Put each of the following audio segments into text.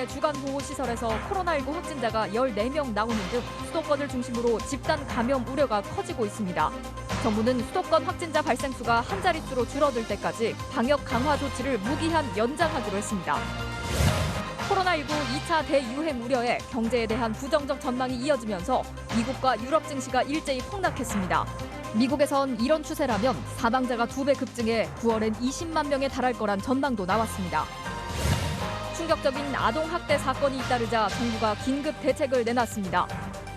서울의 주간보호시설에서 코로나19 확진자가 14명 나오는 등 수도권을 중심으로 집단 감염 우려가 커지고 있습니다. 정부는 수도권 확진자 발생 수가 한 자릿수로 줄어들 때까지 방역 강화 조치를 무기한 연장하기로 했습니다. 코로나19 2차 대유행 우려에 경제에 대한 부정적 전망이 이어지면서 미국과 유럽 증시가 일제히 폭락했습니다. 미국에선 이런 추세라면 사망자가 2배 급증해 9월엔 20만 명에 달할 거란 전망도 나왔습니다. 충격적인 아동학대 사건이 잇따르자 정부가 긴급 대책을 내놨습니다.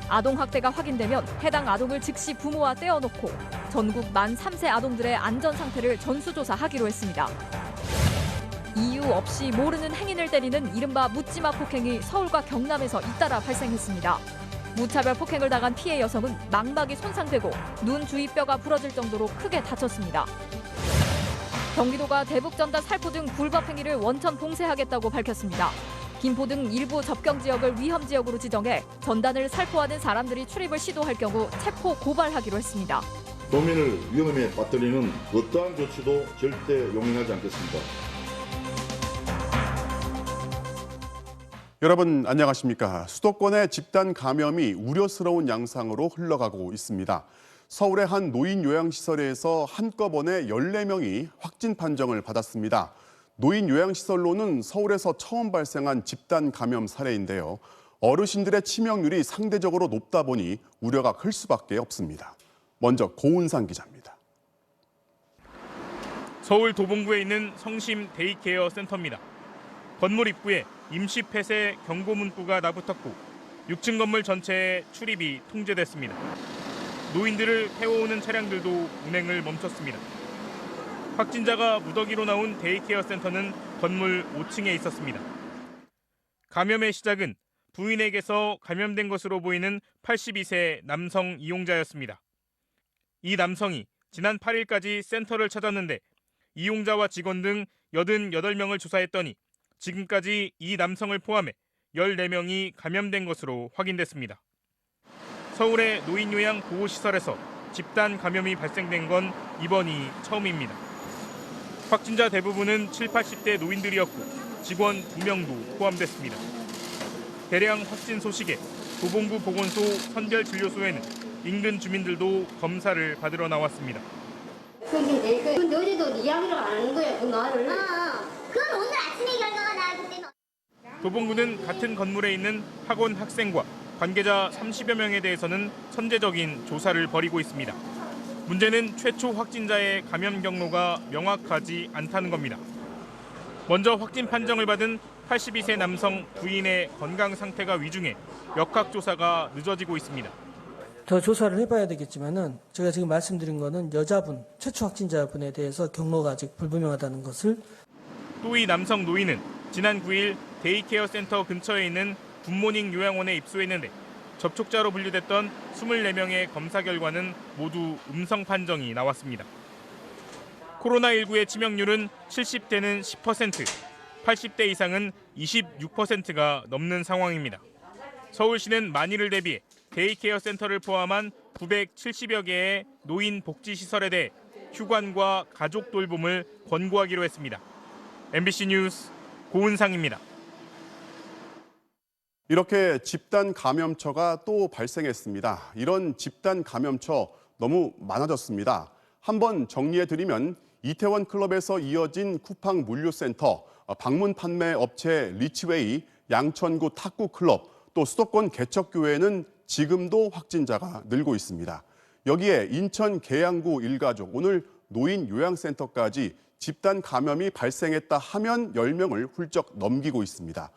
아동학대가 확인되면 해당 아동을 즉시 부모와 떼어놓고 전국 만 3세 아동들의 안전 상태를 전수조사하기로 했습니다. 이유 없이 모르는 행인을 때리는 이른바 묻지마 폭행이 서울과 경남에서 잇따라 발생했습니다. 무차별 폭행을 당한 피해 여성은 망막이 손상되고 눈 주위뼈가 부러질 정도로 크게 다쳤습니다. 경기도가 대북전단 살포 등 불법 행위를 원천 봉쇄하겠다고 밝혔습니다. 김포 등 일부 접경 지역을 위험 지역으로 지정해 전단을 살포하는 사람들이 출입을 시도할 경우 체포 고발하기로 했습니다. 도민을 위험에 빠뜨리는 어떠한 조치도 절대 용인하지 않겠습니다. 여러분 안녕하십니까? 수도권의 집단 감염이 우려스러운 양상으로 흘러가고 있습니다. 서울의 한 노인 요양시설에서 한꺼번에 14명이 확진 판정을 받았습니다. 노인 요양시설로는 서울에서 처음 발생한 집단 감염 사례인데요. 어르신들의 치명률이 상대적으로 높다 보니 우려가 클 수밖에 없습니다. 먼저 고은상 기자입니다. 서울 도봉구에 있는 성심 데이케어 센터입니다. 건물 입구에 임시 폐쇄 경고 문구가 나붙었고 6층 건물 전체에 출입이 통제됐습니다. 노인들을 태워오는 차량들도 운행을 멈췄습니다. 확진자가 무더기로 나온 데이케어 센터는 건물 5층에 있었습니다. 감염의 시작은 부인에게서 감염된 것으로 보이는 82세 남성 이용자였습니다. 이 남성이 지난 8일까지 센터를 찾았는데 이용자와 직원 등 88명을 조사했더니 지금까지 이 남성을 포함해 14명이 감염된 것으로 확인됐습니다. 서울의 노인요양 보호시설에서 집단 감염이 발생된 건 이번이 처음입니다. 확진자 대부분은 7, 80대 노인들이었고 직원 2명도 포함됐습니다. 대량 확진 소식에 도봉구 보건소 선별진료소에는 인근 주민들도 검사를 받으러 나왔습니다. 근데 어제도 이야기를 안 하는 거야, 그 말을. 그건 오늘 아침에 결과가 나왔기 때문에. 도봉구는 같은 건물에 있는 학원 학생과 관계자 30여 명에 대해서는 선제적인 조사를 벌이고 있습니다. 문제는 최초 확진자의 감염 경로가 명확하지 않다는 겁니다. 먼저 확진 판정을 받은 82세 남성 부인의 건강 상태가 위중해 역학조사가 늦어지고 있습니다. 더 조사를 해봐야 되겠지만은 제가 지금 말씀드린 거는 여자분, 최초 확진자분에 대해서 경로가 아직 불분명하다는 것을. 또 이 남성 노인은 지난 9일 데이케어 센터 근처에 있는 굿모닝 요양원에 입소했는데 접촉자로 분류됐던 24명의 검사 결과는 모두 음성 판정이 나왔습니다. 코로나19의 치명률은 70대는 10%, 80대 이상은 26%가 넘는 상황입니다. 서울시는 만일을 대비해 데이케어 센터를 포함한 970여 개의 노인 복지시설에 대해 휴관과 가족 돌봄을 권고하기로 했습니다. MBC 뉴스 고은상입니다. 이렇게 집단 감염처가 또 발생했습니다. 이런 집단 감염처 너무 많아졌습니다. 한번 정리해드리면 이태원 클럽에서 이어진 쿠팡 물류센터, 방문 판매 업체 리치웨이, 양천구 탁구 클럽, 또 수도권 개척교회는 지금도 확진자가 늘고 있습니다. 여기에 인천 계양구 일가족, 오늘 노인 요양센터까지 집단 감염이 발생했다 하면 10명을 훌쩍 넘기고 있습니다.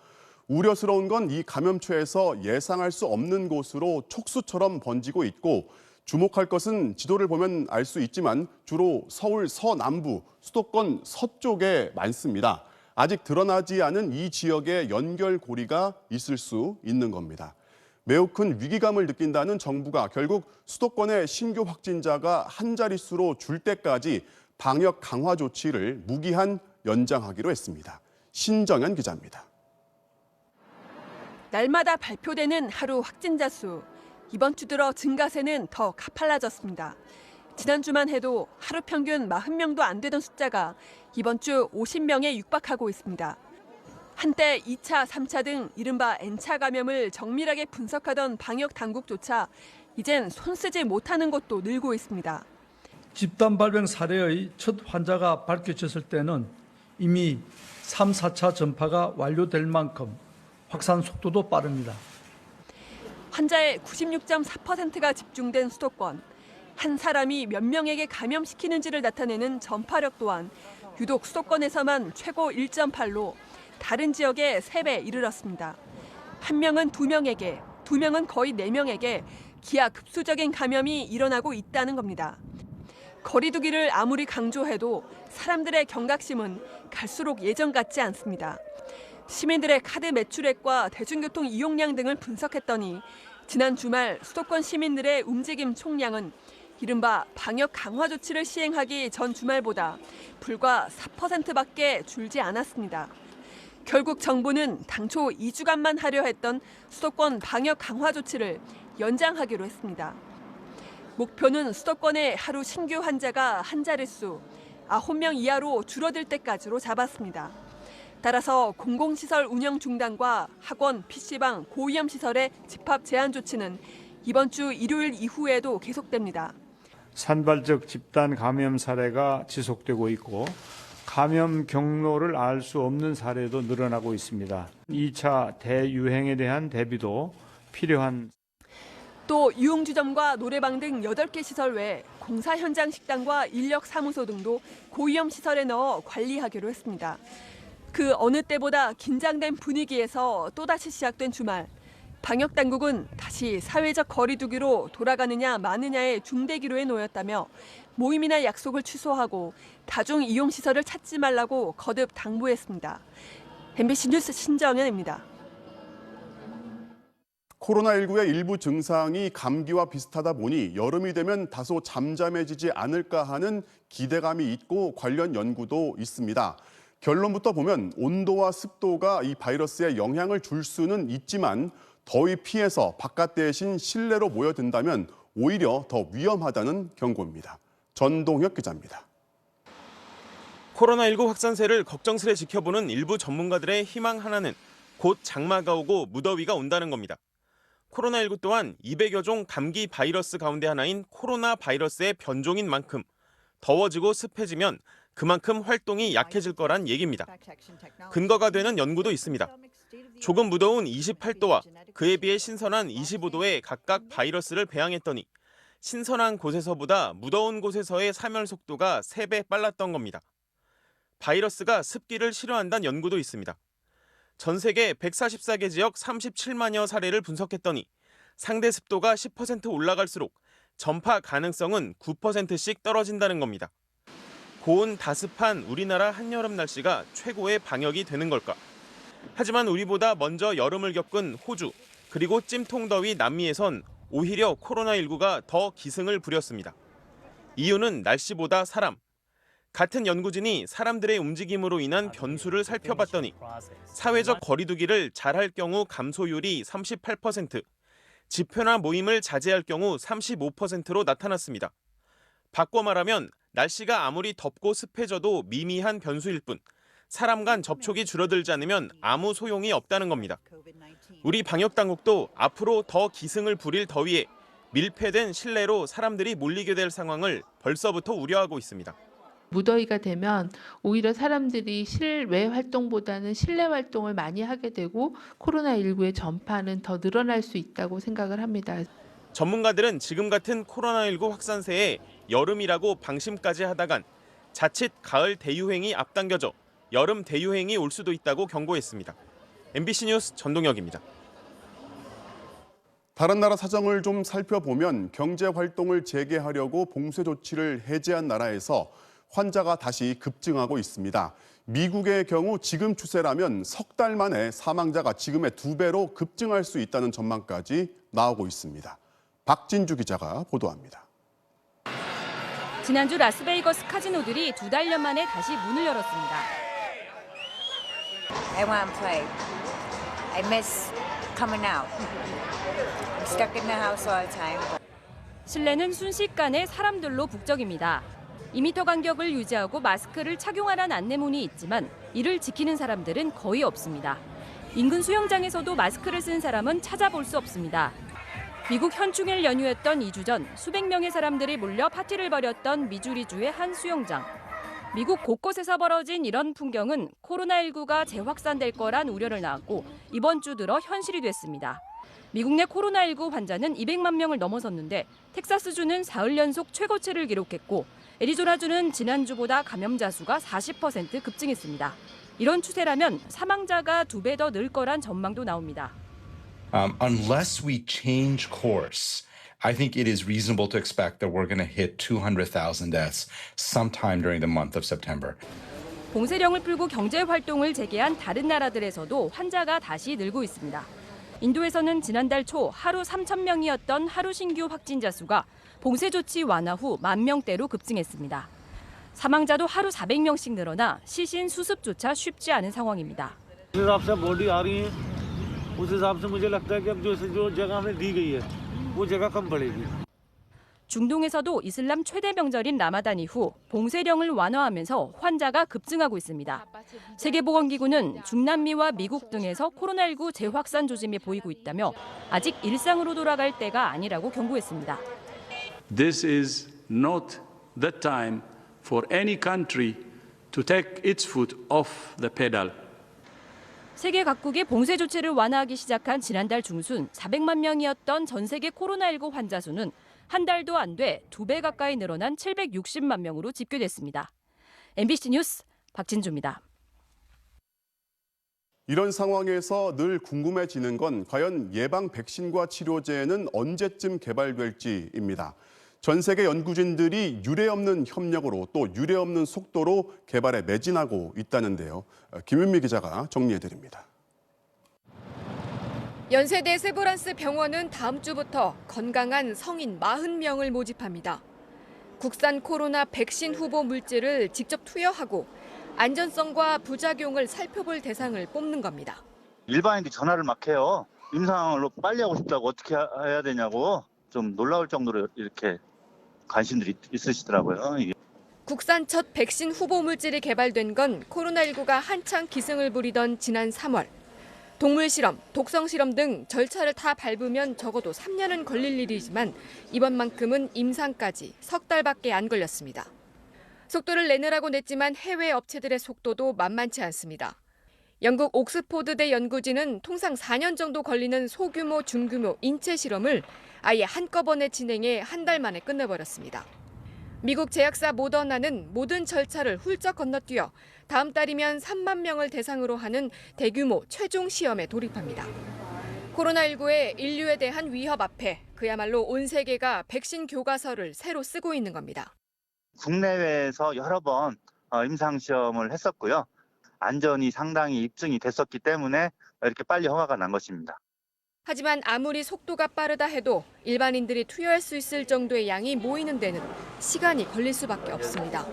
우려스러운 건 이 감염처에서 예상할 수 없는 곳으로 촉수처럼 번지고 있고 주목할 것은 지도를 보면 알 수 있지만 주로 서울 서남부, 수도권 서쪽에 많습니다. 아직 드러나지 않은 이 지역의 연결고리가 있을 수 있는 겁니다. 매우 큰 위기감을 느낀다는 정부가 결국 수도권의 신규 확진자가 한 자릿수로 줄 때까지 방역 강화 조치를 무기한 연장하기로 했습니다. 신정현 기자입니다. 날마다 발표되는 하루 확진자 수. 이번 주 들어 증가세는 더 가팔라졌습니다. 지난주만 해도 하루 평균 40명도 안 되던 숫자가 이번 주 50명에 육박하고 있습니다. 한때 2차, 3차 등 이른바 N차 감염을 정밀하게 분석하던 방역 당국조차 이젠 손 쓰지 못하는 곳도 늘고 있습니다. 집단 발병 사례의 첫 환자가 밝혀졌을 때는 이미 3, 4차 전파가 완료될 만큼 확산 속도도 빠릅니다. 환자의 96.4%가 집중된 수도권. 한 사람이 몇 명에게 감염시키는지를 나타내는 전파력 또한 유독 수도권에서만 최고 1.8로 다른 지역의 3배 이르렀습니다. 1명은 2명에게, 2명은 거의 4명에게 기하급수적인 감염이 일어나고 있다는 겁니다. 거리 두기를 아무리 강조해도 사람들의 경각심은 갈수록 예전 같지 않습니다. 시민들의 카드 매출액과 대중교통 이용량 등을 분석했더니 지난 주말 수도권 시민들의 움직임 총량은 이른바 방역 강화 조치를 시행하기 전 주말보다 불과 4%밖에 줄지 않았습니다. 결국 정부는 당초 2주간만 하려 했던 수도권 방역 강화 조치를 연장하기로 했습니다. 목표는 수도권의 하루 신규 환자가 한 자릿수 9명 이하로 줄어들 때까지로 잡았습니다. 따라서 공공시설 운영 중단과 학원, PC방, 고위험시설의 집합 제한 조치는 이번 주 일요일 이후에도 계속됩니다. 산발적 집단 감염 사례가 지속되고 있고 감염 경로를 알 수 없는 사례도 늘어나고 있습니다. 2차 대유행에 대한 대비도 필요한. 또 유흥주점과 노래방 등 8개 시설 외에 공사 현장 식당과 인력 사무소 등도 고위험 시설에 넣어 관리하기로 했습니다. 그 어느 때보다 긴장된 분위기에서 또다시 시작된 주말. 방역 당국은 다시 사회적 거리 두기로 돌아가느냐 마느냐의 중대기로에 놓였다며 모임이나 약속을 취소하고 다중 이용 시설을 찾지 말라고 거듭 당부했습니다. MBC 뉴스 신정현입니다. 코로나19의 일부 증상이 감기와 비슷하다 보니 여름이 되면 다소 잠잠해지지 않을까 하는 기대감이 있고 관련 연구도 있습니다. 결론부터 보면 온도와 습도가 이 바이러스에 영향을 줄 수는 있지만 더위 피해서 바깥 대신 실내로 모여든다면 오히려 더 위험하다는 경고입니다. 전동혁 기자입니다. 코로나19 확산세를 걱정스레 지켜보는 일부 전문가들의 희망 하나는 곧 장마가 오고 무더위가 온다는 겁니다. 코로나19 또한 200여 종 감기 바이러스 가운데 하나인 코로나 바이러스의 변종인 만큼 더워지고 습해지면 그만큼 활동이 약해질 거란 얘기입니다. 근거가 되는 연구도 있습니다. 조금 무더운 28도와 그에 비해 신선한 25도에 각각 바이러스를 배양했더니 신선한 곳에서보다 무더운 곳에서의 사멸 속도가 3배 빨랐던 겁니다. 바이러스가 습기를 싫어한다는 연구도 있습니다. 전 세계 144개 지역 37만여 사례를 분석했더니 상대 습도가 10% 올라갈수록 전파 가능성은 9%씩 떨어진다는 겁니다. 고온 다습한 우리나라 한여름 날씨가 최고의 방역이 되는 걸까? 하지만 우리보다 먼저 여름을 겪은 호주, 그리고 찜통더위 남미에선 오히려 코로나19가 더 기승을 부렸습니다. 이유는 날씨보다 사람. 같은 연구진이 사람들의 움직임으로 인한 변수를 살펴봤더니 사회적 거리두기를 잘할 경우 감소율이 38%, 집회나 모임을 자제할 경우 35%로 나타났습니다. 바꿔 말하면 날씨가 아무리 덥고 습해져도 미미한 변수일 뿐 사람 간 접촉이 줄어들지 않으면 아무 소용이 없다는 겁니다. 우리 방역당국도 앞으로 더 기승을 부릴 더위에 밀폐된 실내로 사람들이 몰리게 될 상황을 벌써부터 우려하고 있습니다. 무더위가 되면 오히려 사람들이 실외 활동보다는 실내 활동을 많이 하게 되고 코로나19의 전파는 더 늘어날 수 있다고 생각을 합니다. 전문가들은 지금 같은 코로나19 확산세에 여름이라고 방심까지 하다간 자칫 가을 대유행이 앞당겨져 여름 대유행이 올 수도 있다고 경고했습니다. MBC 뉴스 전동혁입니다. 다른 나라 사정을 좀 살펴보면 경제 활동을 재개하려고 봉쇄 조치를 해제한 나라에서 환자가 다시 급증하고 있습니다. 미국의 경우 지금 추세라면 석 달 만에 사망자가 지금의 2배로 급증할 수 있다는 전망까지 나오고 있습니다. 박진주 기자가 보도합니다. 지난주 라스베이거스 카지노들이 2달여 만에 다시 문을 열었습니다. I want to play. I miss coming out. I'm stuck in the house all the time. 실내는 순식간에 사람들로 북적입니다. 2m 간격을 유지하고 마스크를 착용하라는 안내문이 있지만 이를 지키는 사람들은 거의 없습니다. 인근 수영장에서도 마스크를 쓴 사람은 찾아볼 수 없습니다. 미국 현충일 연휴였던 2주 전 수백 명의 사람들이 몰려 파티를 벌였던 미주리주의 한 수영장. 미국 곳곳에서 벌어진 이런 풍경은 코로나19가 재확산될 거란 우려를 낳았고 이번 주 들어 현실이 됐습니다. 미국 내 코로나19 환자는 200만 명을 넘어섰는데 텍사스주는 사흘 연속 최고치를 기록했고 애리조나주는 지난주보다 감염자 수가 40% 급증했습니다. 이런 추세라면 사망자가 2배 더 늘 거란 전망도 나옵니다. Unless we change course, I think it is reasonable to expect that we're going to hit 200,000 deaths sometime during the month of September. 봉쇄령을 풀고 경제 활동을 재개한 다른 나라들에서도 환자가 다시 늘고 있습니다. 인도에서는 지난달 초 하루 3,000명이었던 하루 신규 확진자 수가 봉쇄 조치 완화 후 10,000명대로 급증했습니다. 사망자도 하루 400명씩 늘어나 시신 수습조차 쉽지 않은 상황입니다. 중동에서도 이슬람 최대 명절인 라마단 이후 봉쇄령을 완화하면서 환자가 급증하고 있습니다. 세계보건기구는 중남미와 미국 등에서 코로나19 재확산 조짐이 보이고 있다며 아직 일상으로 돌아갈 때가 아니라고 경고했습니다. This is not the time for any country to take its foot off the pedal. 세계 각국이 봉쇄 조치를 완화하기 시작한 지난달 중순 400만 명이었던 전 세계 코로나19 환자 수는 한 달도 안 돼 2배 가까이 늘어난 760만 명으로 집계됐습니다. MBC 뉴스 박진주입니다. 이런 상황에서 늘 궁금해지는 건 과연 예방 백신과 치료제는 언제쯤 개발될지입니다. 전 세계 연구진들이 유례없는 협력으로 또 유례없는 속도로 개발에 매진하고 있다는데요. 김윤미 기자가 정리해드립니다. 연세대 세브란스 병원은 다음 주부터 건강한 성인 40명을 모집합니다. 국산 코로나 백신 후보 물질을 직접 투여하고 안전성과 부작용을 살펴볼 대상을 뽑는 겁니다. 일반인들이 전화를 막 해요. 임상으로 빨리 하고 싶다고 어떻게 해야 되냐고 좀 놀라울 정도로 이렇게 관심들이 있으시더라고요. 국산 첫 백신 후보 물질이 개발된 건 코로나19가 한창 기승을 부리던 지난 3월. 동물 실험, 독성 실험 등 절차를 다 밟으면 적어도 3년은 걸릴 일이지만 이번만큼은 임상까지 석 달밖에 안 걸렸습니다. 속도를 내느라고 냈지만 해외 업체들의 속도도 만만치 않습니다. 영국 옥스포드대 연구진은 통상 4년 정도 걸리는 소규모, 중규모 인체 실험을 아예 한꺼번에 진행해 한 달 만에 끝내버렸습니다. 미국 제약사 모더나는 모든 절차를 훌쩍 건너뛰어 다음 달이면 3만 명을 대상으로 하는 대규모 최종 시험에 돌입합니다. 코로나19의 인류에 대한 위협 앞에 그야말로 온 세계가 백신 교과서를 새로 쓰고 있는 겁니다. 국내외에서 여러 번 임상시험을 했었고요. 안전이 상당히 입증이 됐었기 때문에 이렇게 빨리 허가가 난 것입니다. 하지만 아무리 속도가 빠르다 해도 일반인들이 투여할 수 있을 정도의 양이 모이는 데는 시간이 걸릴 수밖에 없습니다.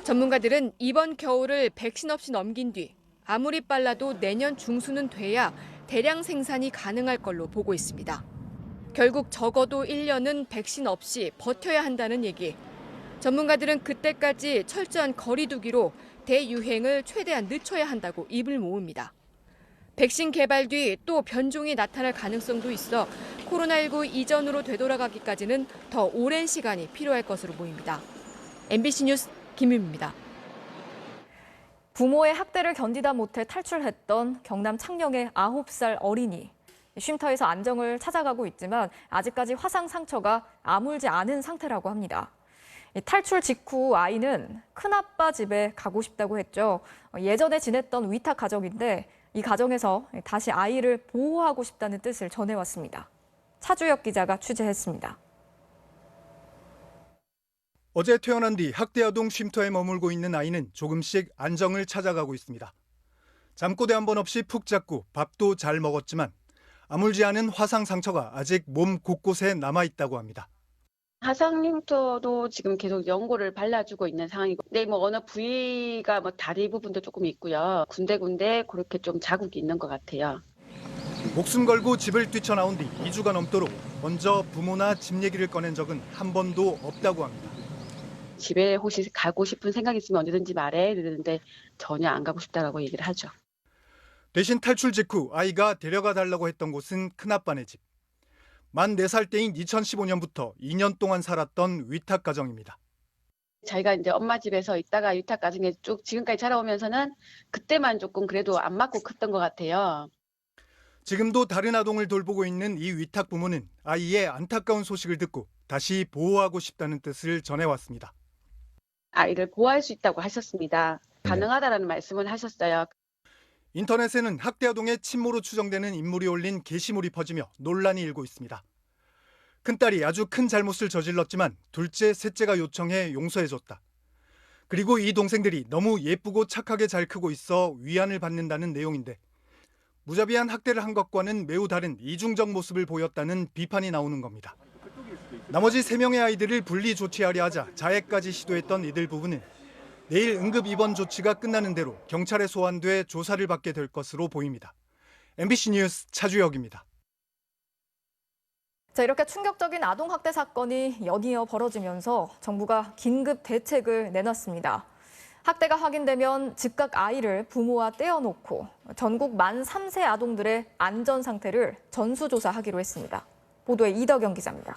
전문가들은 이번 겨울을 백신 없이 넘긴 뒤 아무리 빨라도 내년 중순은 돼야 대량 생산이 가능할 걸로 보고 있습니다. 결국 적어도 1년은 백신 없이 버텨야 한다는 얘기. 전문가들은 그때까지 철저한 거리 두기로 대유행을 최대한 늦춰야 한다고 입을 모읍니다. 백신 개발 뒤 또 변종이 나타날 가능성도 있어 코로나19 이전으로 되돌아가기까지는 더 오랜 시간이 필요할 것으로 보입니다. MBC 뉴스 김윤미입니다. 부모의 학대를 견디다 못해 탈출했던 경남 창녕의 9살 어린이. 쉼터에서 안정을 찾아가고 있지만 아직까지 화상 상처가 아물지 않은 상태라고 합니다. 탈출 직후 아이는 큰아빠 집에 가고 싶다고 했죠. 예전에 지냈던 위탁 가정인데 이 가정에서 다시 아이를 보호하고 싶다는 뜻을 전해왔습니다. 차주혁 기자가 취재했습니다. 어제 퇴원한 뒤 학대 아동 쉼터에 머물고 있는 아이는 조금씩 안정을 찾아가고 있습니다. 잠꼬대 한 번 없이 푹 잤고 밥도 잘 먹었지만 아물지 않은 화상 상처가 아직 몸 곳곳에 남아있다고 합니다. 화상 흉터도 지금 계속 연고를 발라주고 있는 상황이고, 근데 어느 부위가 다리 부분도 조금 있고요. 군데군데 그렇게 좀 자국이 있는 것 같아요. 목숨 걸고 집을 뛰쳐나온 뒤 2주가 넘도록 먼저 부모나 집 얘기를 꺼낸 적은 한 번도 없다고 합니다. 집에 혹시 가고 싶은 생각이 있으면 언제든지 말해 이러는데 전혀 안 가고 싶다라고 얘기를 하죠. 대신 탈출 직후 아이가 데려가 달라고 했던 곳은 큰아빠네 집. 만 4살 때인 2015년부터 2년 동안 살았던 위탁 가정입니다. 자기가 이제 엄마 집에서 있다가 위탁 가정에 쭉 지금까지 자라오면서는 그때만 조금 그래도 안 맞고 컸던 것 같아요. 지금도 다른 아동을 돌보고 있는 이 위탁 부모는 아이의 안타까운 소식을 듣고 다시 보호하고 싶다는 뜻을 전해왔습니다. 아이를 보호할 수 있다고 하셨습니다. 가능하다라는 말씀을 하셨어요. 인터넷에는 학대 아동의 친모로 추정되는 인물이 올린 게시물이 퍼지며 논란이 일고 있습니다. 큰딸이 아주 큰 잘못을 저질렀지만 둘째, 셋째가 요청해 용서해줬다. 그리고 이 동생들이 너무 예쁘고 착하게 잘 크고 있어 위안을 받는다는 내용인데 무자비한 학대를 한 것과는 매우 다른 이중적 모습을 보였다는 비판이 나오는 겁니다. 나머지 3명의 아이들을 분리 조치하려 하자 자해까지 시도했던 이들 부부는 내일 응급 입원 조치가 끝나는 대로 경찰에 소환돼 조사를 받게 될 것으로 보입니다. MBC 뉴스 차주혁입니다. 자, 이렇게 충격적인 아동학대 사건이 연이어 벌어지면서 정부가 긴급 대책을 내놨습니다. 학대가 확인되면 즉각 아이를 부모와 떼어놓고 전국 만 3세 아동들의 안전 상태를 전수조사하기로 했습니다. 보도에 이덕영 기자입니다.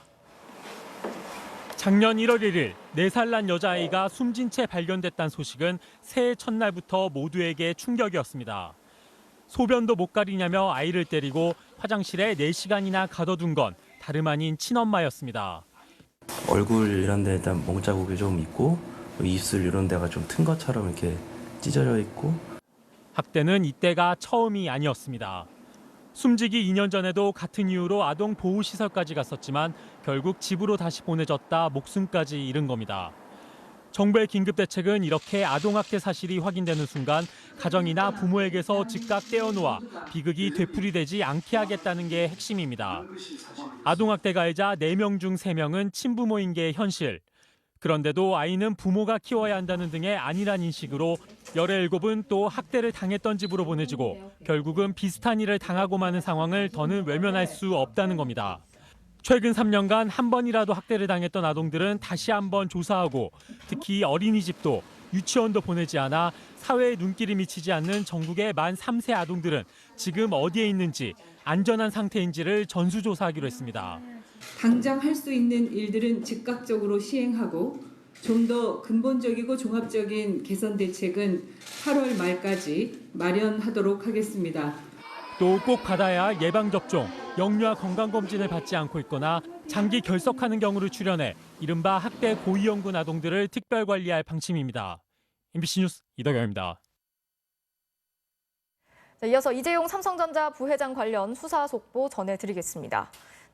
작년 1월 1일 4살 난 여자아이가 숨진 채 발견됐다는 소식은 새해 첫날부터 모두에게 충격이었습니다. 소변도 못 가리냐며 아이를 때리고 화장실에 4시간이나 가둬둔 건 다름 아닌 친엄마였습니다. 얼굴 이런 데 일단 몽자국이 좀 있고 입술 이런 데가 좀 튼 것처럼 이렇게 찢어져 있고. 학대는 이때가 처음이 아니었습니다. 숨지기 2년 전에도 같은 이유로 아동 보호시설까지 갔었지만 결국 집으로 다시 보내졌다 목숨까지 잃은 겁니다. 정부의 긴급대책은 이렇게 아동학대 사실이 확인되는 순간 가정이나 부모에게서 즉각 떼어놓아 비극이 되풀이되지 않게 하겠다는 게 핵심입니다. 아동학대 가해자 4명 중 3명은 친부모인 게 현실. 그런데도 아이는 부모가 키워야 한다는 등의 안일한 인식으로 17은 또 학대를 당했던 집으로 보내지고 결국은 비슷한 일을 당하고 마는 상황을 더는 외면할 수 없다는 겁니다. 최근 3년간 한 번이라도 학대를 당했던 아동들은 다시 한번 조사하고 특히 어린이집도 유치원도 보내지 않아 사회에 눈길이 미치지 않는 전국의 만 3세 아동들은 지금 어디에 있는지 안전한 상태인지를 전수조사하기로 했습니다. 당장 할 수 있는 일들은 즉각적으로 시행하고 좀 더 근본적이고 종합적인 개선 대책은 8월 말까지 마련하도록 하겠습니다. 또 꼭 받아야 할 예방접종, 영유아 건강검진을 받지 않고 있거나 장기 결석하는 경우를 출연해 이른바 학대 고위험군 아동들을 특별 관리할 방침입니다. MBC 뉴스 이덕영입니다. 이어서 이재용 삼성전자 부회장 관련 수사 속보 전해드리겠습니다.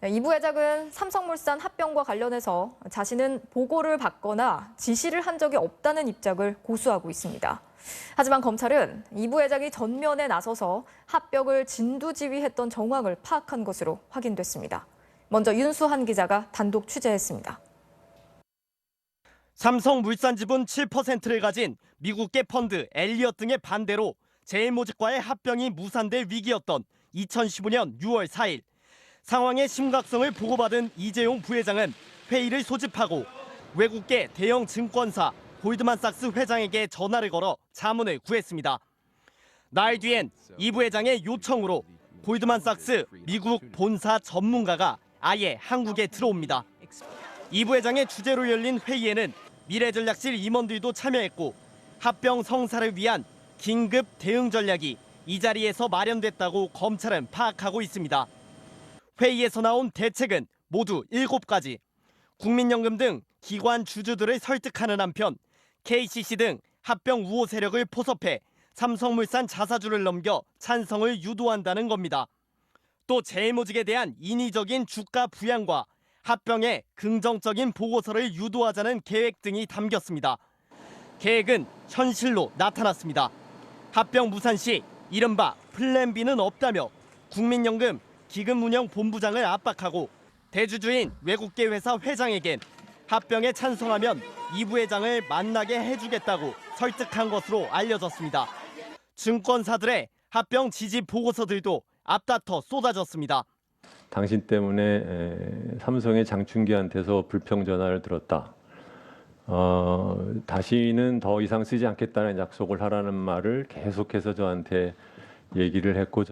이 부회장은 삼성물산 합병과 관련해서 자신은 보고를 받거나 지시를 한 적이 없다는 입장을 고수하고 있습니다. 하지만 검찰은 이 부회장이 전면에 나서서 합병을 진두지휘했던 정황을 파악한 것으로 확인됐습니다. 먼저 윤수한 기자가 단독 취재했습니다. 삼성물산 지분 7%를 가진 미국계 펀드 엘리엇 등의 반대로 제일모직과의 합병이 무산될 위기였던 2015년 6월 4일. 상황의 심각성을 보고받은 이재용 부회장은 회의를 소집하고 외국계 대형 증권사 골드만삭스 회장에게 전화를 걸어 자문을 구했습니다. 나흘 뒤엔 이 부회장의 요청으로 골드만삭스 미국 본사 전문가가 아예 한국에 들어옵니다. 이 부회장의 주재로 열린 회의에는 미래전략실 임원들도 참여했고 합병 성사를 위한 긴급 대응 전략이 이 자리에서 마련됐다고 검찰은 파악하고 있습니다. 회의에서 나온 대책은 모두 7가지. 국민연금 등 기관 주주들을 설득하는 한편 KCC 등 합병 우호 세력을 포섭해 삼성물산 자사주를 넘겨 찬성을 유도한다는 겁니다. 또 제일모직에 대한 인위적인 주가 부양과 합병에 긍정적인 보고서를 유도하자는 계획 등이 담겼습니다. 계획은 현실로 나타났습니다. 합병 무산 시 이른바 플랜 B는 없다며 국민연금 기금운영본부장을 압박하고 대주주인 외국계 회사 회장에겐 합병에 찬성하면 이 부회장을 만나게 해주겠다고 설득한 것으로 알려졌습니다. 증권사들의 합병 지지 보고서들도 앞다퉈 쏟아졌습니다. 당신 때문에 삼성의 장충기한테서 불평 전화를 들었다. 다시는 더 이상 쓰지 않겠다는 약속을 하라는 말을 계속해서 저한테 얘기를 했고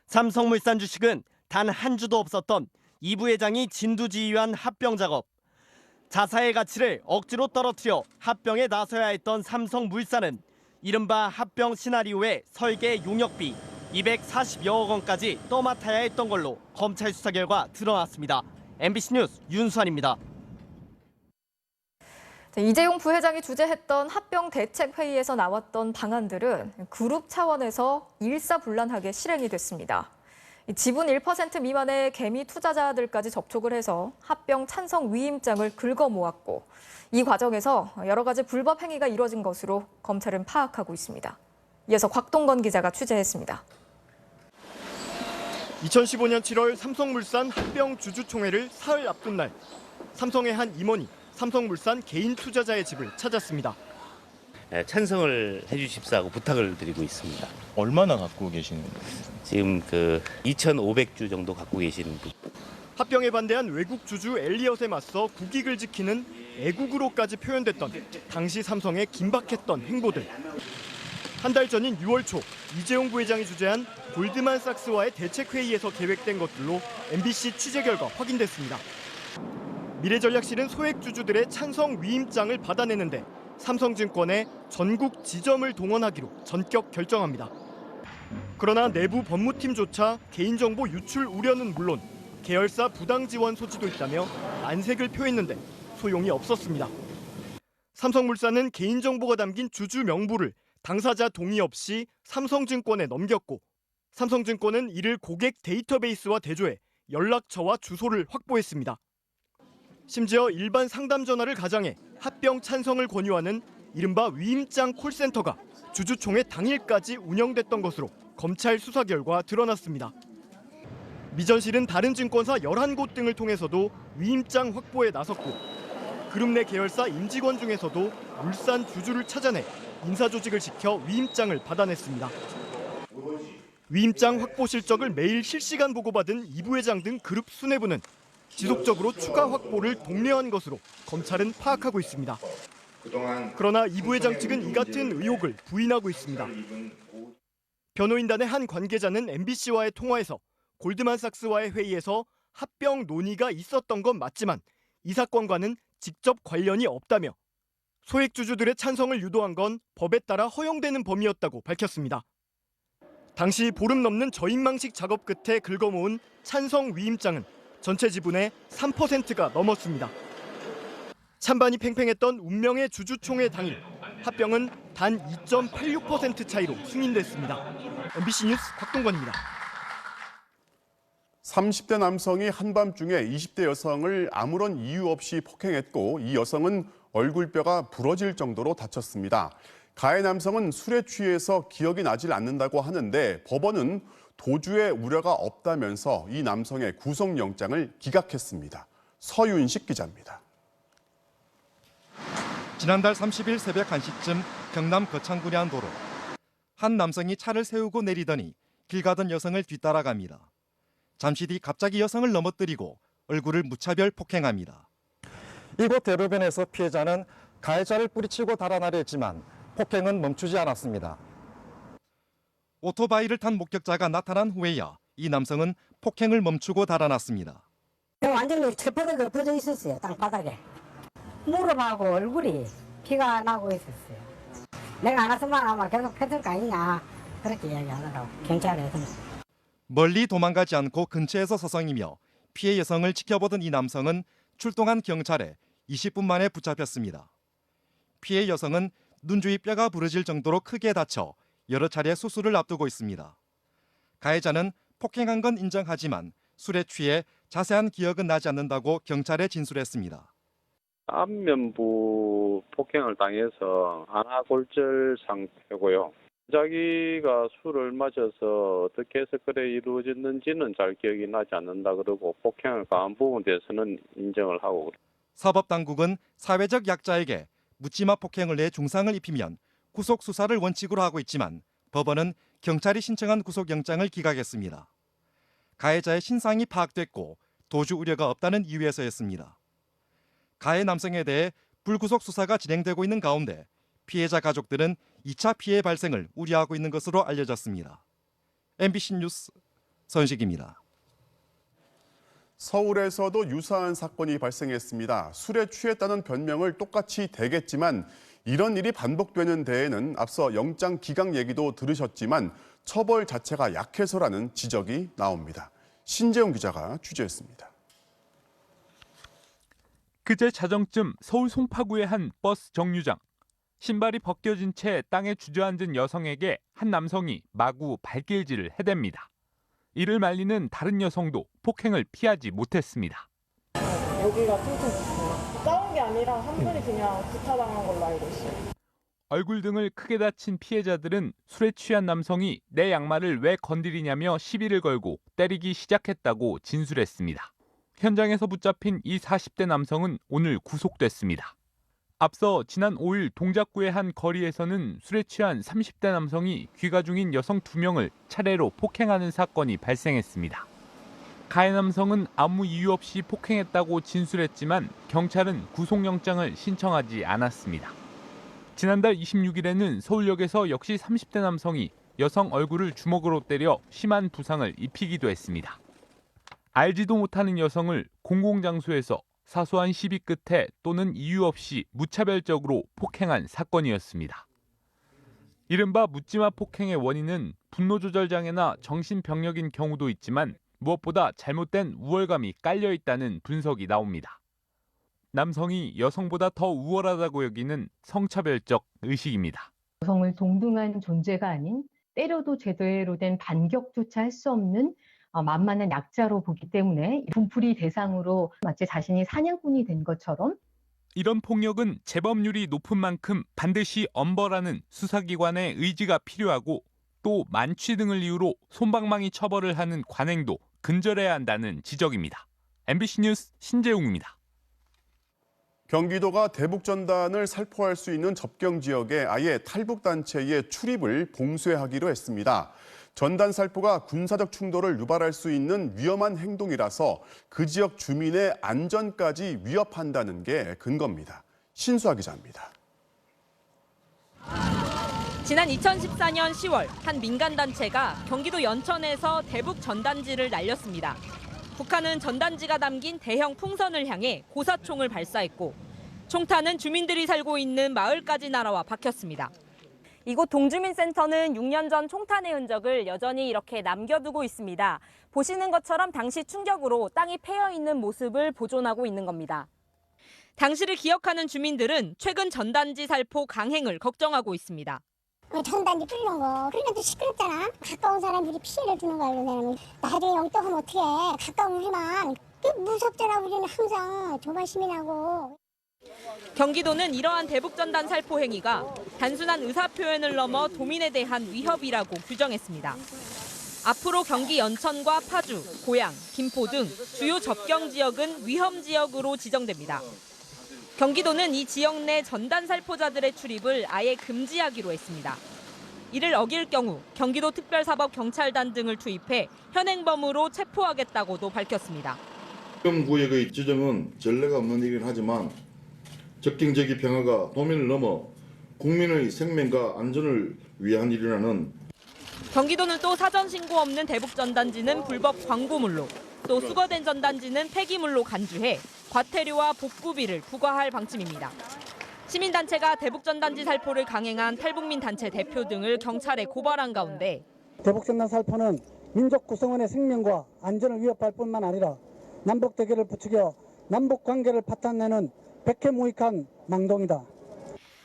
삼성물산 주식은 단 한 주도 없었던 이 부회장이 진두지휘한 합병 작업. 자사의 가치를 억지로 떨어뜨려 합병에 나서야 했던 삼성물산은 이른바 합병 시나리오의 설계 용역비 240여억 원까지 떠맡아야 했던 걸로 검찰 수사 결과 드러났습니다. MBC 뉴스 윤수환입니다. 이재용 부회장이 주재했던 합병 대책 회의에서 나왔던 방안들은 그룹 차원에서 일사불란하게 실행이 됐습니다. 지분 1% 미만의 개미 투자자들까지 접촉을 해서 합병 찬성 위임장을 긁어 모았고 이 과정에서 여러 가지 불법 행위가 이뤄진 것으로 검찰은 파악하고 있습니다. 이어서 곽동건 기자가 취재했습니다. 2015년 7월 삼성물산 합병 주주총회를 사흘 앞둔 날 삼성의 한 임원이 삼성물산 개인 투자자의 집을 찾았습니다. 찬성을 해주십사고 부탁을 드리고 있습니다. 얼마나 갖고 계시는 거예요? 지금 2,500주 정도 갖고 계시는 분. 합병에 반대한 외국 주주 엘리엇에 맞서 국익을 지키는 애국으로까지 표현됐던 당시 삼성의 긴박했던 행보들. 한 달 전인 6월 초 이재용 부회장이 주재한 골드만삭스와의 대책회의에서 계획된 것들로 MBC 취재 결과 확인됐습니다. 미래전략실은 소액 주주들의 찬성 위임장을 받아내는데 삼성증권의 전국 지점을 동원하기로 전격 결정합니다. 그러나 내부 법무팀조차 개인정보 유출 우려는 물론 계열사 부당 지원 소지도 있다며 안색을 표했는데 소용이 없었습니다. 삼성물산은 개인정보가 담긴 주주 명부를 당사자 동의 없이 삼성증권에 넘겼고 삼성증권은 이를 고객 데이터베이스와 대조해 연락처와 주소를 확보했습니다. 심지어 일반 상담 전화를 가장해 합병 찬성을 권유하는 이른바 위임장 콜센터가 주주총회 당일까지 운영됐던 것으로 검찰 수사 결과 드러났습니다. 미전실은 다른 증권사 11곳 등을 통해서도 위임장 확보에 나섰고 그룹 내 계열사 임직원 중에서도 물산 주주를 찾아내 인사조직을 지켜 위임장을 받아냈습니다. 위임장 확보 실적을 매일 실시간 보고받은 이 부회장 등 그룹 수뇌부는 지속적으로 추가 확보를 독려한 것으로 검찰은 파악하고 있습니다. 그러나 이 부회장 측은 이 같은 의혹을 부인하고 있습니다. 변호인단의 한 관계자는 MBC와의 통화에서 골드만삭스와의 회의에서 합병 논의가 있었던 건 맞지만 이 사건과는 직접 관련이 없다며 소액 주주들의 찬성을 유도한 건 법에 따라 허용되는 범위였다고 밝혔습니다. 당시 보름 넘는 저인망식 작업 끝에 긁어모은 찬성 위임장은 전체 지분의 3%가 넘었습니다. 찬반이 팽팽했던 운명의 주주총회 당일 합병은 단 2.86% 차이로 승인됐습니다. MBC 뉴스 곽동건입니다. 30대 남성이 한밤중에 20대 여성을 아무런 이유 없이 폭행했고 이 여성은 얼굴뼈가 부러질 정도로 다쳤습니다. 가해 남성은 술에 취해서 기억이 나질 않는다고 하는데 법원은 도주의 우려가 없다면서 이 남성의 구속영장을 기각했습니다. 서윤식 기자입니다. 지난달 30일 새벽 1시쯤 경남 거창군의 한 도로. 한 남성이 차를 세우고 내리더니 길 가던 여성을 뒤따라갑니다. 잠시 뒤 갑자기 여성을 넘어뜨리고 얼굴을 무차별 폭행합니다. 이곳 대로변에서 피해자는 가해자를 뿌리치고 달아나려 했지만 폭행은 멈추지 않았습니다. 오토바이를 탄 목격자가 나타난 후에야 이 남성은 폭행을 멈추고 달아났습니다. 완전히 철퍼덕 엎어져 있었어요. 땅바닥에. 무릎하고 얼굴이 피가 나고 있었어요. 내가 안 왔으면 아마 계속 했을 거 아니냐 그렇게 이야기하더라고 경찰에서. 멀리 도망가지 않고 근처에서 서성이며 피해 여성을 지켜보던 이 남성은 출동한 경찰에 20분 만에 붙잡혔습니다. 피해 여성은 눈 주위 뼈가 부러질 정도로 크게 다쳐 여러 차례 수술을 앞두고 있습니다. 가해자는 폭행한 건 인정하지만 술에 취해 자세한 기억은 나지 않는다고 경찰에 진술했습니다. 안면부 폭행을 당해서 안하골절 상태고요. 자기가 술을 마셔서 어떻게 해서 그래 이루어졌는지는 잘 기억이 나지 않는다 그러고 폭행을 가한 부분에 대해서는 인정을 하고. 사법당국은 사회적 약자에게 묻지마 폭행을 내 중상을 입히면 구속 수사를 원칙으로 하고 있지만 법원은 경찰이 신청한 구속영장을 기각했습니다. 가해자의 신상이 파악됐고 도주 우려가 없다는 이유에서였습니다. 가해 남성에 대해 불구속 수사가 진행되고 있는 가운데 피해자 가족들은 2차 피해 발생을 우려하고 있는 것으로 알려졌습니다. MBC 뉴스 선식입니다. 서울에서도 유사한 사건이 발생했습니다. 술에 취했다는 변명을 똑같이 대겠지만 이런 일이 반복되는 데에는 앞서 영장 기각 얘기도 들으셨지만 처벌 자체가 약해서라는 지적이 나옵니다. 신재용 기자가 취재했습니다. 그제 자정쯤 서울 송파구의 한 버스 정류장. 신발이 벗겨진 채 땅에 주저앉은 여성에게 한 남성이 마구 발길질을 해댑니다. 이를 말리는 다른 여성도 폭행을 피하지 못했습니다. 여기가 퉁퉁 붙어요. 싸운 게 아니라 한 분이 그냥 구타당한 걸로 알고 있어요. 얼굴 등을 크게 다친 피해자들은 술에 취한 남성이 내 양말을 왜 건드리냐며 시비를 걸고 때리기 시작했다고 진술했습니다. 현장에서 붙잡힌 이 40대 남성은 오늘 구속됐습니다. 앞서 지난 5일 동작구의 한 거리에서는 술에 취한 30대 남성이 귀가 중인 여성 2명을 차례로 폭행하는 사건이 발생했습니다. 가해 남성은 아무 이유 없이 폭행했다고 진술했지만 경찰은 구속영장을 신청하지 않았습니다. 지난달 26일에는 서울역에서 역시 30대 남성이 여성 얼굴을 주먹으로 때려 심한 부상을 입히기도 했습니다. 알지도 못하는 여성을 공공장소에서 사소한 시비 끝에 또는 이유 없이 무차별적으로 폭행한 사건이었습니다. 이른바 묻지마 폭행의 원인은 분노조절장애나 정신병력인 경우도 있지만 무엇보다 잘못된 우월감이 깔려 있다는 분석이 나옵니다. 남성이 여성보다 더 우월하다고 여기는 성차별적 의식입니다. 여성을 동등한 존재가 아닌 때려도 제대로 된 반격조차 할 수 없는 만만한 약자로 보기 때문에 분풀이 대상으로 마치 자신이 사냥꾼이 된 것처럼 이런 폭력은 재범률이 높은 만큼 반드시 엄벌하는 수사기관의 의지가 필요하고 또 만취 등을 이유로 솜방망이 처벌을 하는 관행도 근절해야 한다는 지적입니다. MBC 뉴스 신재웅입니다. 경기도가 대북전단을 살포할 수 있는 접경 지역에 아예 탈북단체의 출입을 봉쇄하기로 했습니다. 전단 살포가 군사적 충돌을 유발할 수 있는 위험한 행동이라서 그 지역 주민의 안전까지 위협한다는 게 근거입니다. 신수아 기자입니다. 지난 2014년 10월 한 민간단체가 경기도 연천에서 대북 전단지를 날렸습니다. 북한은 전단지가 담긴 대형 풍선을 향해 고사총을 발사했고 총탄은 주민들이 살고 있는 마을까지 날아와 박혔습니다. 이곳 동주민센터는 6년 전 총탄의 흔적을 여전히 이렇게 남겨두고 있습니다. 보시는 것처럼 당시 충격으로 땅이 패여 있는 모습을 보존하고 있는 겁니다. 당시를 기억하는 주민들은 최근 전단지 살포 강행을 걱정하고 있습니다. 전단지 뿌리는 거, 그러니까 또 시끄럽잖아. 가까운 사람들이 피해를 주는 거야, 이러면. 나중에 영떡하면 어떻게 해. 가까운 우리만. 무섭잖아, 우리는 항상 조바심이라고. 경기도는 이러한 대북전단 살포 행위가 단순한 의사표현을 넘어 도민에 대한 위협이라고 규정했습니다. 앞으로 경기 연천과 파주, 고양, 김포 등 주요 접경 지역은 위험 지역으로 지정됩니다. 경기도는 이 지역 내 전단 살포자들의 출입을 아예 금지하기로 했습니다. 이를 어길 경우 경기도 특별사법경찰단 등을 투입해 현행범으로 체포하겠다고도 밝혔습니다. 구역의 지정은 전례가 없는 일이긴 하지만 적경지역의 평화가 도민을 넘어 국민의 생명과 안전을 위한 일이라는 경기도는 또 사전 신고 없는 대북 전단지는 불법 광고물로 또 수거된 전단지는 폐기물로 간주해 과태료와 복구비를 부과할 방침입니다. 시민단체가 대북 전단지 살포를 강행한 탈북민 단체 대표 등을 경찰에 고발한 가운데 대북전단 살포는 민족 구성원의 생명과 안전을 위협할 뿐만 아니라 남북 대결을 부추겨 남북 관계를 파탄내는 백해무익한 망동이다.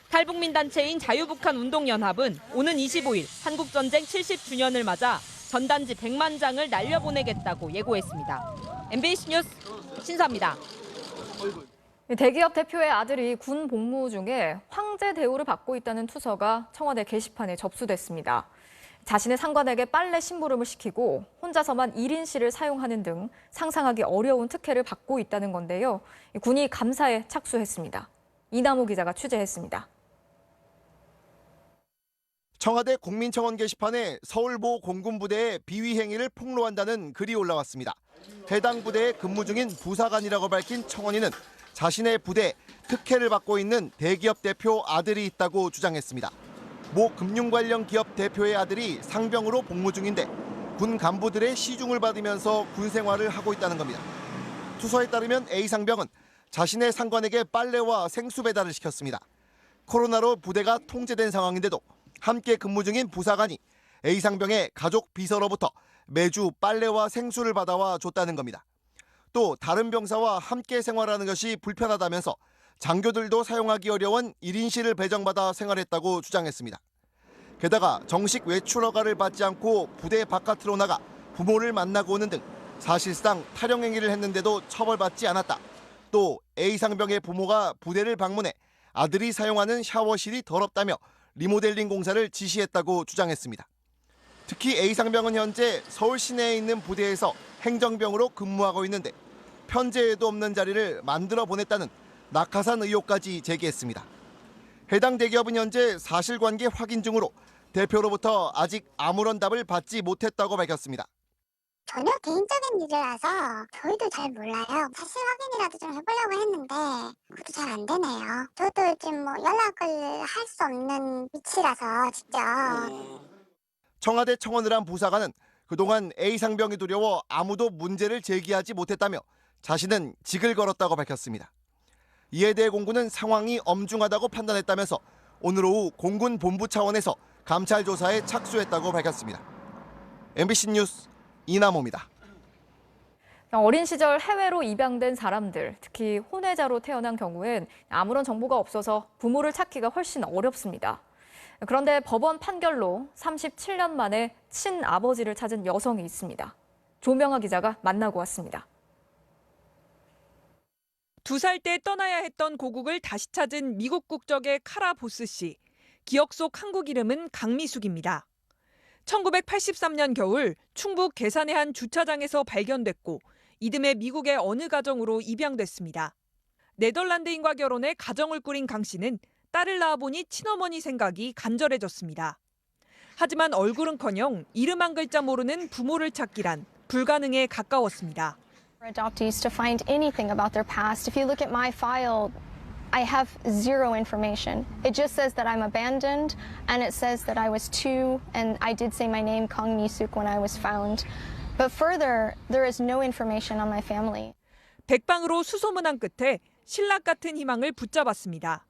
탈북민 단체인 자유북한운동연합은 오는 25일 한국전쟁 70주년을 맞아 전단지 100만 장을 날려보내겠다고 예고했습니다. MBC 뉴스 신수아입니다. 대기업 대표의 아들이 군 복무 중에 황제 대우를 받고 있다는 투서가 청와대 게시판에 접수됐습니다. 자신의 상관에게 빨래 심부름을 시키고 혼자서만 1인실을 사용하는 등 상상하기 어려운 특혜를 받고 있다는 건데요. 군이 감사에 착수했습니다. 이남호 기자가 취재했습니다. 청와대 국민청원 게시판에 서울모 공군부대의 비위 행위를 폭로한다는 글이 올라왔습니다. 해당 부대에 근무 중인 부사관이라고 밝힌 청원인은 자신의 부대에 특혜를 받고 있는 대기업 대표 아들이 있다고 주장했습니다. 모 금융 관련 기업 대표의 아들이 상병으로 복무 중인데 군 간부들의 시중을 받으면서 군 생활을 하고 있다는 겁니다. 투서에 따르면 A 상병은 자신의 상관에게 빨래와 생수 배달을 시켰습니다. 코로나로 부대가 통제된 상황인데도 함께 근무 중인 부사관이 A 상병의 가족 비서로부터 매주 빨래와 생수를 받아와 줬다는 겁니다. 또 다른 병사와 함께 생활하는 것이 불편하다면서 장교들도 사용하기 어려운 1인실을 배정받아 생활했다고 주장했습니다. 게다가 정식 외출 허가를 받지 않고 부대 바깥으로 나가 부모를 만나고 오는 등 사실상 탈영 행위를 했는데도 처벌받지 않았다. 또 A 상병의 부모가 부대를 방문해 아들이 사용하는 샤워실이 더럽다며 리모델링 공사를 지시했다고 주장했습니다. 특히 A 상병은 현재 서울 시내에 있는 부대에서 행정병으로 근무하고 있는데 편제에도 없는 자리를 만들어 보냈다는 낙하산 의혹까지 제기했습니다. 해당 대기업은 현재 사실관계 확인 중으로 대표로부터 아직 아무런 답을 받지 못했다고 밝혔습니다. 전혀 개인적인 일이라서 저희도 잘 몰라요. 사실 확인이라도 좀 해보려고 했는데 그것도 잘 안 되네요. 저도 지금 연락을 할 수 없는 위치라서 직접. 청와대 청원을 한 부사관은 그동안 A 상병이 두려워 아무도 문제를 제기하지 못했다며 자신은 직을 걸었다고 밝혔습니다. 이에 대해 공군은 상황이 엄중하다고 판단했다면서 오늘 오후 공군 본부 차원에서 감찰 조사에 착수했다고 밝혔습니다. MBC 뉴스 이남호입니다. 어린 시절 해외로 입양된 사람들, 특히 혼외자로 태어난 경우엔 아무런 정보가 없어서 부모를 찾기가 훨씬 어렵습니다. 그런데 법원 판결로 37년 만에 친아버지를 찾은 여성이 있습니다. 조명아 기자가 만나고 왔습니다. 2살 때 떠나야 했던 고국을 다시 찾은 미국 국적의 카라 보스 씨. 기억 속 한국 이름은 강미숙입니다. 1983년 겨울 충북 괴산의 한 주차장에서 발견됐고 이듬해 미국의 어느 가정으로 입양됐습니다. 네덜란드인과 결혼해 가정을 꾸린 강 씨는 딸을 낳아보니 친어머니 생각이 간절해졌습니다. 하지만 얼굴은커녕 이름 한 글자 모르는 부모를 찾기란 불가능에 가까웠습니다. For adoptees to find anything about their past, if you look at my file, I have zero information. It just says that I'm abandoned, and it says that I was 2, and I did say my name, Kang Mi-suk, when I was found. But further, there is no information on my family. 백방으로 수소문한 끝에 신락 같은 희망을 붙잡았습니다.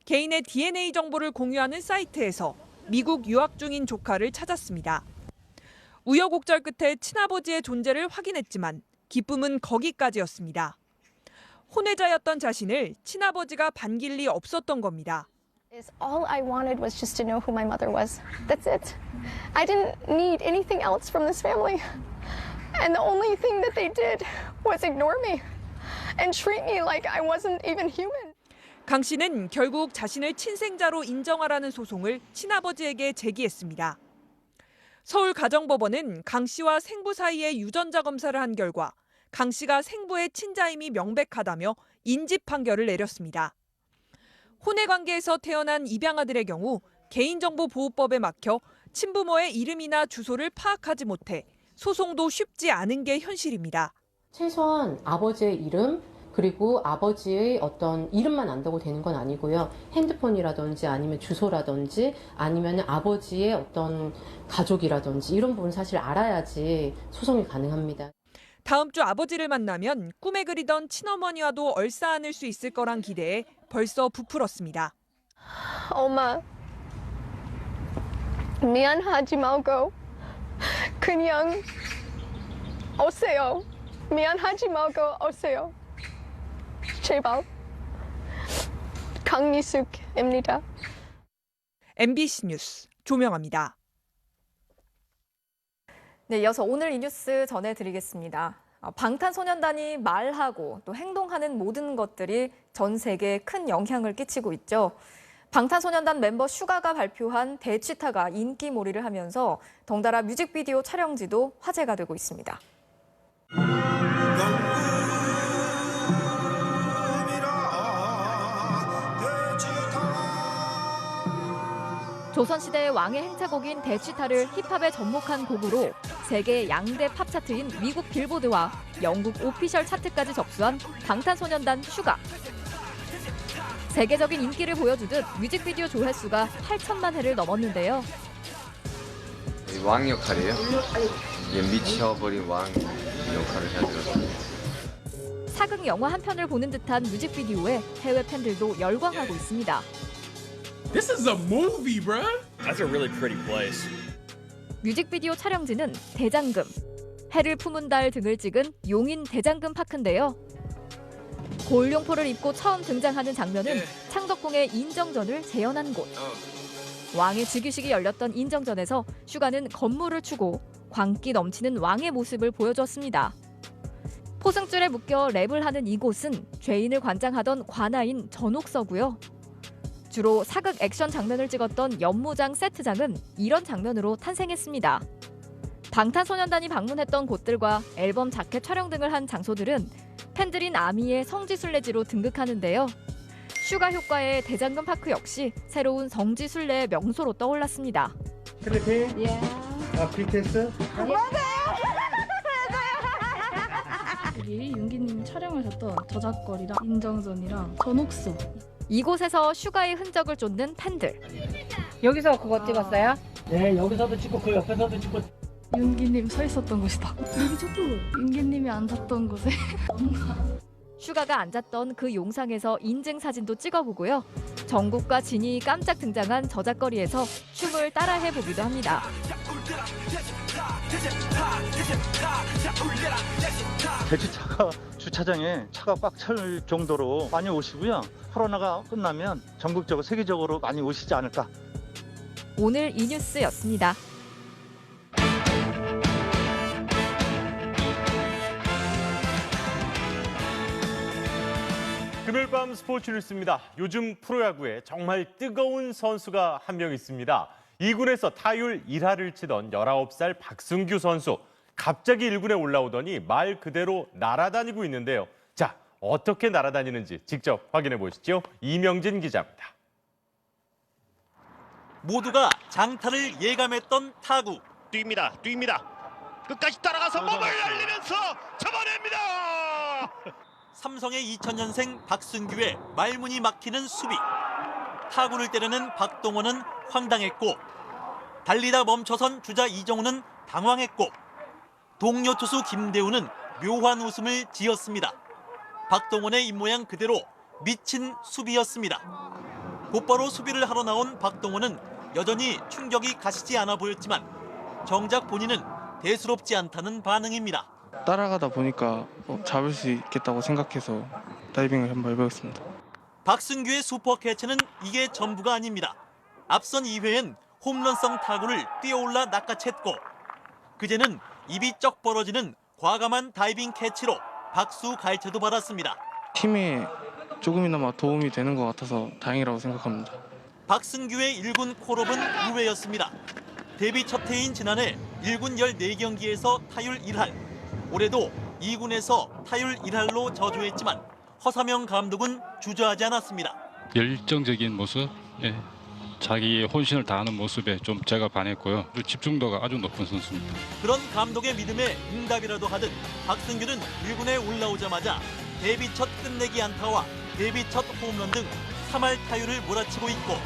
개인의 DNA 정보를 공유하는 사이트에서 미국 유학 중인 조카를 찾았습니다. 우여곡절 끝에 친아버지의 존재를 확인했지만 기쁨은 거기까지였습니다. 혼외자였던 자신을 친아버지가 반길 리 없었던 겁니다. All I wanted was just to know who my mother was. That's it. I didn't need anything else from this family. And the only thing that they did was ignore me and treat me like I wasn't even human. 강 씨는 결국 자신을 친생자로 인정하라는 소송을 친아버지에게 제기했습니다. 서울가정법원은 강 씨와 생부 사이에 유전자 검사를 한 결과 강 씨가 생부의 친자임이 명백하다며 인집 판결을 내렸습니다. 혼외 관계에서 태어난 입양아들의 경우 개인정보보호법에 막혀 친부모의 이름이나 주소를 파악하지 못해 소송도 쉽지 않은 게 현실입니다. 최소한 아버지의 이름 그리고 아버지의 어떤 이름만 안다고 되는 건 아니고요. 핸드폰이라든지 아니면 주소라든지 아니면 아버지의 어떤 가족이라든지 이런 부분 사실 알아야지 소송이 가능합니다. 다음 주 아버지를 만나면 꿈에 그리던 친어머니와도 얼싸안을 수 있을 거란 기대에 벌써 부풀었습니다. 엄마, 미안하지 말고 그냥 오세요. 미안하지 말고 오세요. 제발. 강미숙입니다. MBC 뉴스 조명아입니다. 네, 이어서 오늘 이 뉴스 전해드리겠습니다. 방탄소년단이 말하고 또 행동하는 모든 것들이 전 세계에 큰 영향을 끼치고 있죠. 방탄소년단 멤버 슈가가 발표한 대취타가 인기몰이를 하면서 덩달아 뮤직비디오 촬영지도 화제가 되고 있습니다. 조선시대의 왕의 행차곡인 대취타를 힙합에 접목한 곡으로 세계 양대 팝 차트인 미국 빌보드와 영국 오피셜 차트까지 접수한 방탄소년단 슈가. 세계적인 인기를 보여주듯 뮤직비디오 조회수가 8천만 회를 넘었는데요. 왕 역할이에요? 미쳐버린 왕 역할을 해야 되거든요. 사극 영화 한 편을 보는 듯한 뮤직비디오에 해외 팬들도 열광하고 있습니다. This is a movie, bro. That's a really pretty place. 뮤직비디오 촬영지는 대장금, 해를 품은 달 등을 찍은 용인 대장금 파크인데요. 고을용포를 입고 처음 등장하는 장면은 창덕궁의 인정전을 재현한 곳. 왕의 즉위식이 열렸던 인정전에서 슈가는 건물을 추고 광기 넘치는 왕의 모습을 보여줬습니다. 포승줄에 묶여 랩을 하는 이곳은 죄인을 관장하던 관아인 전옥서고요. 주로 사극 액션 장면을 찍었던 연무장 세트장은 이런 장면으로 탄생했습니다. 방탄소년단이 방문했던 곳들과 앨범 자켓 촬영 등을 한 장소들은 팬들인 아미의 성지순례지로 등극하는데요. 슈가 효과의 대장금 파크 역시 새로운 성지순례의 명소로 떠올랐습니다. 필리핀? 예. BTS? 여기 윤기님이 촬영하셨던 저작거리랑 인정전이랑 전옥수. 이곳에서 슈가의 흔적을 쫓는 팬들. 여기서 그거 찍었어요? 네, 여기서도 찍고 그 옆에서도 찍고. 윤기님 서 있었던 곳이다. 여기 저도 윤기님이 앉았던 곳에. 슈가가 앉았던 그 용상에서 인증 사진도 찍어보고요. 정국과 진이 깜짝 등장한 저작거리에서 춤을 따라해 보기도 합니다. 대추차가 주차장에 차가 꽉 찰 정도로 많이 오시고요. 코로나가 끝나면 전국적으로 세계적으로 많이 오시지 않을까. 오늘 이 뉴스였습니다. 금요일 밤 스포츠 뉴스입니다. 요즘 프로야구에 정말 뜨거운 선수가 한 명 있습니다. 2군에서 타율 1할을 치던 19살 박승규 선수. 갑자기 1군에 올라오더니 말 그대로 날아다니고 있는데요. 자, 어떻게 날아다니는지 직접 확인해 보시죠. 이명진 기자입니다. 모두가 장타를 예감했던 타구. 뜁니다. 끝까지 따라가서 몸을 날리면서 잡아냅니다. 삼성의 2000년생 박승규의 말문이 막히는 수비. 타구를 때리는 박동원은 황당했고 달리다 멈춰선 주자 이정우는 당황했고 동료 투수 김대우는 묘한 웃음을 지었습니다. 박동원의 입모양 그대로 미친 수비였습니다. 곧바로 수비를 하러 나온 박동원은 여전히 충격이 가시지 않아 보였지만 정작 본인은 대수롭지 않다는 반응입니다. 따라가다 보니까 잡을 수 있겠다고 생각해서 다이빙을 한번 해보겠습니다. 박승규의 슈퍼 캐치는 이게 전부가 아닙니다. 앞선 2회엔 홈런성 타구를 뛰어올라 낚아챘고 그제는 입이 쩍 벌어지는 과감한 다이빙 캐치로 박수 갈채도 받았습니다. 팀에 조금이나마 도움이 되는 것 같아서 다행이라고 생각합니다. 박승규의 1군 콜업은 의외였습니다. 데뷔 첫 해인 지난해 1군 14경기에서 타율 1할, 올해도 2군에서 타율 1할로 저조했지만 허사명 감독은 주저하지 않았습니다. 열정적인 모습, 자기의 혼신을 다하는 모습에 좀 제가 반했고요. 집중도가 아주 높은 선수입니다. 그런 감독의 믿음에 응답이라도 하듯 박승규는 1군에 올라오자마자 데뷔 첫 끝내기 안타와 데뷔 첫 홈런 등 3할 타율을 몰아치고 있고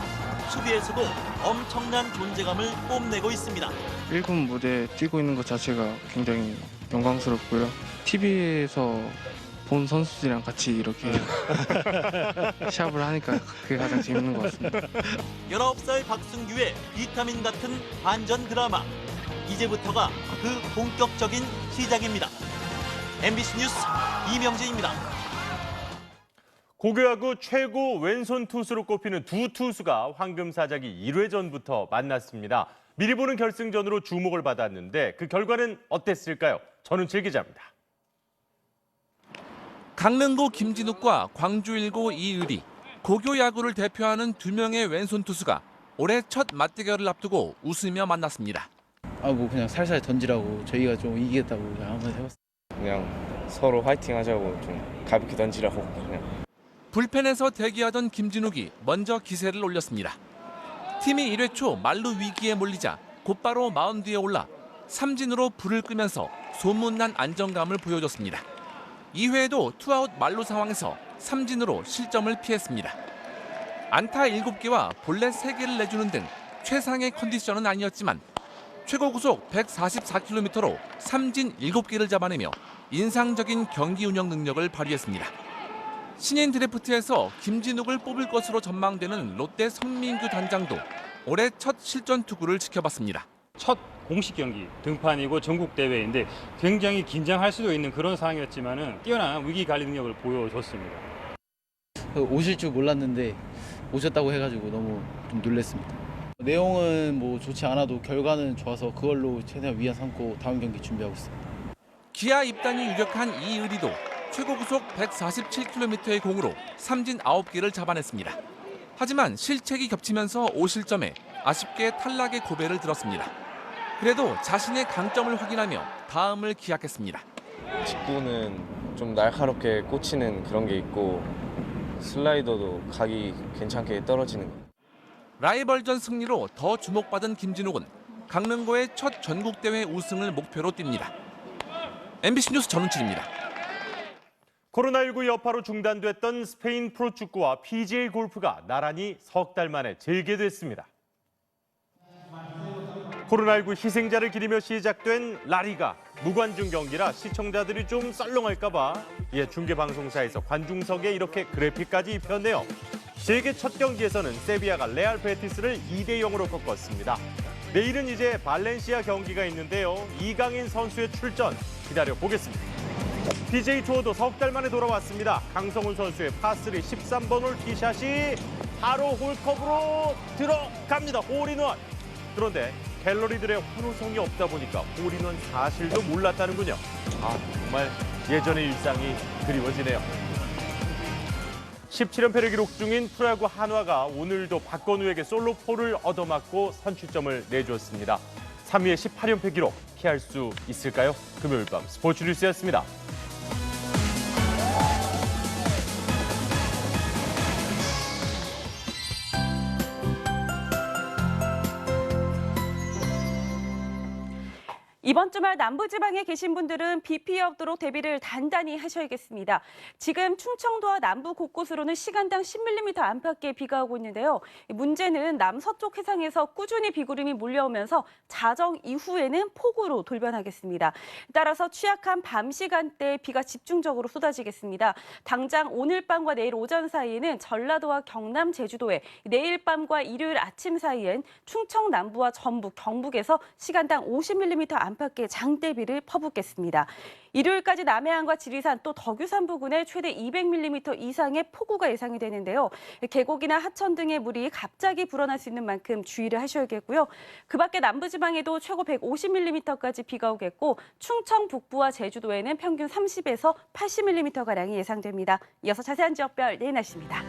수비에서도 엄청난 존재감을 뽐내고 있습니다. 1군 무대에 뛰고 있는 것 자체가 굉장히 영광스럽고요. TV에서 본 선수들이랑 같이 이렇게 시합을 하니까 그게 가장 재밌는 것 같습니다. 19살 박승규의 비타민 같은 반전 드라마. 이제부터가 그 본격적인 시작입니다. MBC 뉴스 이명진입니다. 고교야구 최고 왼손 투수로 꼽히는 두 투수가 황금사자기 1회전부터 만났습니다. 미리 보는 결승전으로 주목을 받았는데 그 결과는 어땠을까요? 전은칠 기자입니다. 강릉고 김진욱과 광주 1고 이의리, 고교 야구를 대표하는 두 명의 왼손 투수가 올해 첫 맞대결을 앞두고 웃으며 만났습니다. 그냥 살살 던지라고 저희가 좀 이기겠다고 그냥 한번 해봤어요. 그냥 서로 화이팅 하자고 좀 가볍게 던지라고 그냥. 불펜에서 대기하던 김진욱이 먼저 기세를 올렸습니다. 팀이 1회 초 만루 위기에 몰리자 곧바로 마운드에 올라 삼진으로 불을 끄면서 소문난 안정감을 보여줬습니다. 2회에도 투아웃 만루 상황에서 삼진으로 실점을 피했습니다. 안타 7개와 볼넷 3개를 내주는 등 최상의 컨디션은 아니었지만 최고 구속 144km로 삼진 7개를 잡아내며 인상적인 경기 운영 능력을 발휘했습니다. 신인 드래프트에서 김진욱을 뽑을 것으로 전망되는 롯데 성민규 단장도 올해 첫 실전 투구를 지켜봤습니다. 첫 공식 경기 등판이고 전국 대회인데 굉장히 긴장할 수도 있는 그런 상황이었지만은 뛰어난 위기 관리 능력을 보여줬습니다. 오실 줄 몰랐는데 오셨다고 해가지고 너무 좀 놀랐습니다. 내용은 뭐 좋지 않아도 결과는 좋아서 그걸로 최대한 위안 삼고 다음 경기 준비하고 있습니다. 기아 입단이 유력한 이의리도 최고 구속 147km의 공으로 삼진 9개를 잡아냈습니다. 하지만 실책이 겹치면서 5실점에 아쉽게 탈락의 고배를 들었습니다. 그래도 자신의 강점을 확인하며 다음을 기약했습니다. 직구는 좀 날카롭게 꽂히는 그런 게 있고 슬라이더도 각이 괜찮게 떨어지는 거. 라이벌전 승리로 더 주목받은 김진욱은 강릉고의 첫 전국대회 우승을 목표로 뜁니다. MBC 뉴스 전은칠입니다. 코로나19 여파로 중단됐던 스페인 프로축구와 PGA 골프가 나란히 석 달 만에 재개됐습니다. 코로나19 희생자를 기리며 시작된 라리가 무관중 경기라 시청자들이 좀 썰렁할까 봐 중계방송사에서 관중석에 이렇게 그래픽까지 입혔네요. 재개 첫 경기에서는 세비야가 레알 베티스를 2대0으로 꺾었습니다. 내일은 이제 발렌시아 경기가 있는데요. 이강인 선수의 출전 기다려보겠습니다. PGA 투어도 석 달 만에 돌아왔습니다. 강성훈 선수의 파3 13번 홀 티샷이 바로 홀컵으로 들어갑니다. 홀인원. 그런데 갤러리들의 환호성이 없다 보니까 홀인원 사실도 몰랐다는군요. 정말 예전의 일상이 그리워지네요. 17연패를 기록 중인 프로야구 한화가 오늘도 박건우에게 솔로포를 얻어맞고 선취점을 내주었습니다. 3위의 18연패 기록 피할 수 있을까요? 금요일 밤 스포츠 뉴스였습니다. 이번 주말 남부지방에 계신 분들은 비 피해 없도록 대비를 단단히 하셔야겠습니다. 지금 충청도와 남부 곳곳으로는 시간당 10mm 안팎의 비가 오고 있는데요. 문제는 남서쪽 해상에서 꾸준히 비구름이 몰려오면서 자정 이후에는 폭우로 돌변하겠습니다. 따라서 취약한 밤 시간대에 비가 집중적으로 쏟아지겠습니다. 당장 오늘 밤과 내일 오전 사이에는 전라도와 경남, 제주도에, 내일 밤과 일요일 아침 사이엔 충청 남부와 전북, 경북에서 시간당 50mm 안팎의 장대비를 퍼붓겠습니다. 일요일까지 남해안과 지리산 또 덕유산 부근에 최대 200mm 이상의 폭우가 예상이 되는데요. 계곡이나 하천 등의 물이 갑자기 불어날 수 있는 만큼 주의를 하셔야겠고요. 그 밖에 남부지방에도 최고 150mm까지 비가 오겠고 충청 북부와 제주도에는 평균 30에서 80mm가량이 예상됩니다. 이어서 자세한 지역별 내일 날씨입니다.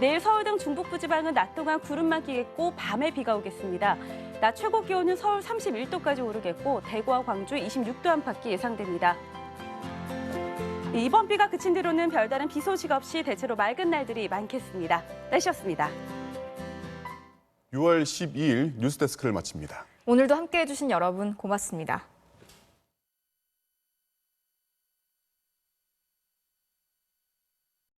내일 서울 등 중북부 지방은 낮 동안 구름만 끼겠고 밤에 비가 오겠습니다. 낮 최고 기온은 서울 31도까지 오르겠고 대구와 광주 26도 안팎이 예상됩니다. 이번 비가 그친 뒤로는 별다른 비 소식 없이 대체로 맑은 날들이 많겠습니다. 날씨였습니다. 6월 12일 뉴스데스크를 마칩니다. 오늘도 함께해 주신 여러분 고맙습니다.